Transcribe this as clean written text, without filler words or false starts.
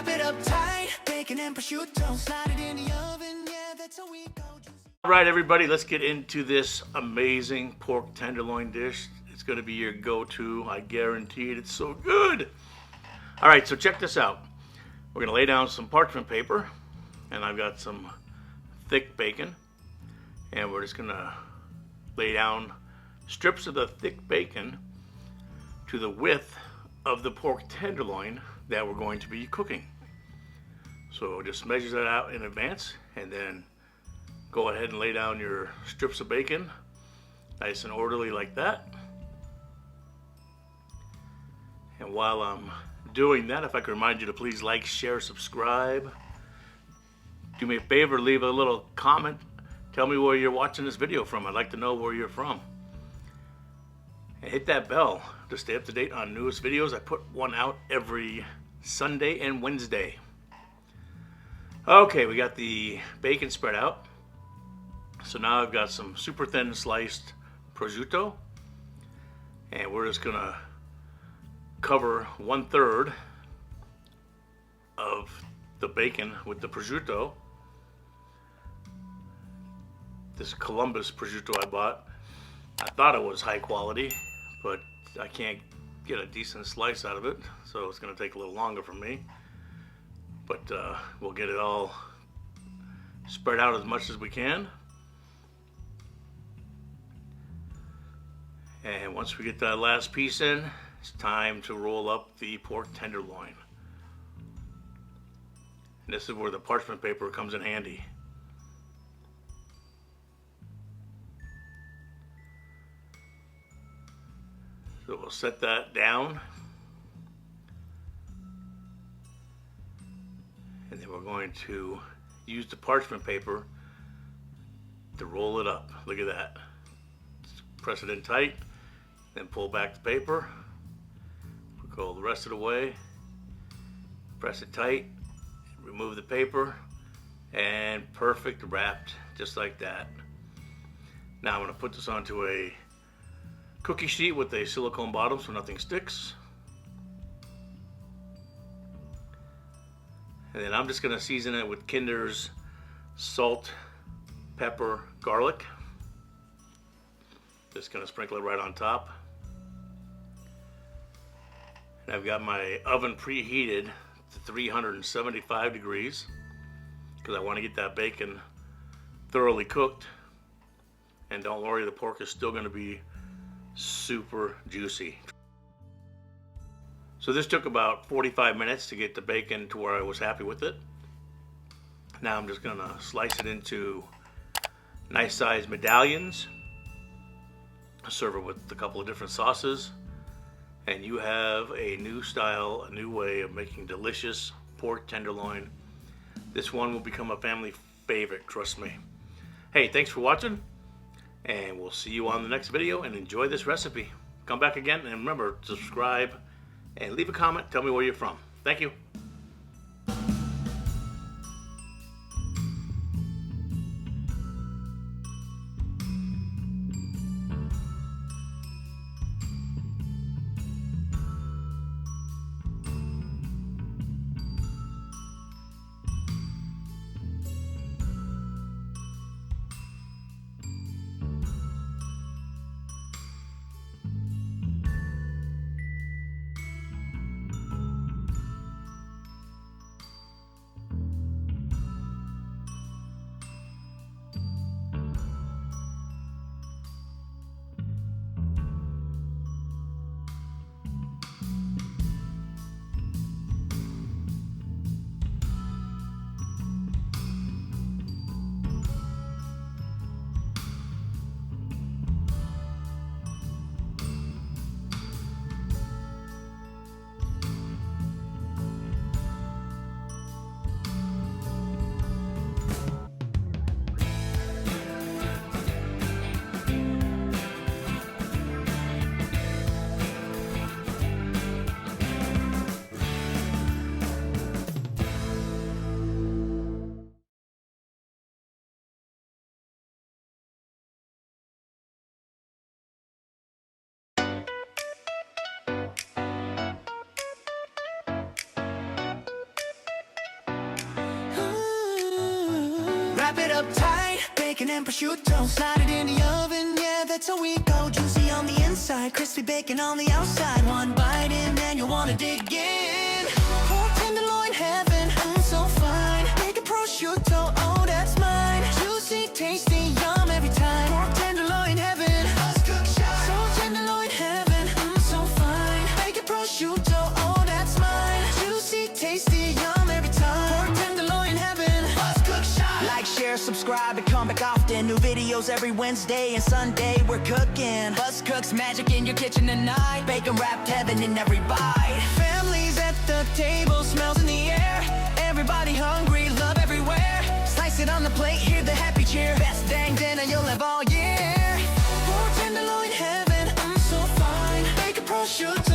wrap it up tight, bacon and prosciutto, slide it in the oven, yeah, that's how we go. All right, everybody, let's get into this amazing pork tenderloin dish. It's going to be your go-to. I guarantee it. It's so good. All right, so check this out. We're going to lay down some parchment paper, and I've got some thick bacon, and we're just going to lay down strips of the thick bacon to the width of the pork tenderloin that we're going to be cooking. So just measure that out in advance, and then go ahead and lay down your strips of bacon nice and orderly like that. And while I'm doing that, if I could remind you to please like, share, subscribe. Do me a favor, leave a little comment. Tell me where you're watching this video from. I'd like to know where you're from. And hit that bell to stay up to date on newest videos. I put one out every Sunday and Wednesday. Okay, we got the bacon spread out. So now I've got some super thin sliced prosciutto, and we're just gonna cover 1/3 of the bacon with the prosciutto. This Columbus prosciutto I bought, I thought it was high quality, but I can't get a decent slice out of it, so it's gonna take a little longer for me. But we'll get it all spread out as much as we can. And once we get that last piece in, it's time to roll up the pork tenderloin. And this is where the parchment paper comes in handy. So we'll set that down. And then we're going to use the parchment paper to roll it up. Look at that. Just press it in tight, then pull back the paper. We'll go the rest of the way. Press it tight, remove the paper, and perfect, wrapped just like that. Now I'm going to put this onto a cookie sheet with a silicone bottom so nothing sticks. And then I'm just going to season it with Kinder's salt, pepper, garlic. Just going to sprinkle it right on top. And I've got my oven preheated to 375 degrees because I want to get that bacon thoroughly cooked. And don't worry, the pork is still going to be super juicy. So this took about 45 minutes to get the bacon to where I was happy with it. Now I'm just going to slice it into nice sized medallions. Serve it with a couple of different sauces. And you have a new style, a new way of making delicious pork tenderloin. This one will become a family favorite, trust me. Hey, thanks for watching, and we'll see you on the next video, and enjoy this recipe. Come back again, and remember, subscribe and leave a comment. Tell me where you're from. Thank you. up tight, bacon and prosciutto. Slide it in the oven, yeah, that's how we go. Juicy on the inside, crispy bacon on the outside. One bite in and you'll wanna dig in. Pork tenderloin heaven, so fine. Bacon prosciutto, oh that's mine. Juicy, tasty, yum every time. Pork tenderloin heaven, so tenderloin heaven, so fine. Bacon prosciutto, oh that's mine. Juicy, tasty, yum every time. Pork tenderloin heaven, like, share, subscribe, and come back often. New videos every Wednesday and Sunday. We're cooking. Buzz Cooks magic in your kitchen tonight. Bacon wrapped heaven in every bite. Families at the table, smells in the air. Everybody hungry, love everywhere. Slice it on the plate, hear the happy cheer. Best dang dinner you'll have all year. Pork tenderloin heaven, so fine. Bacon prosciutto.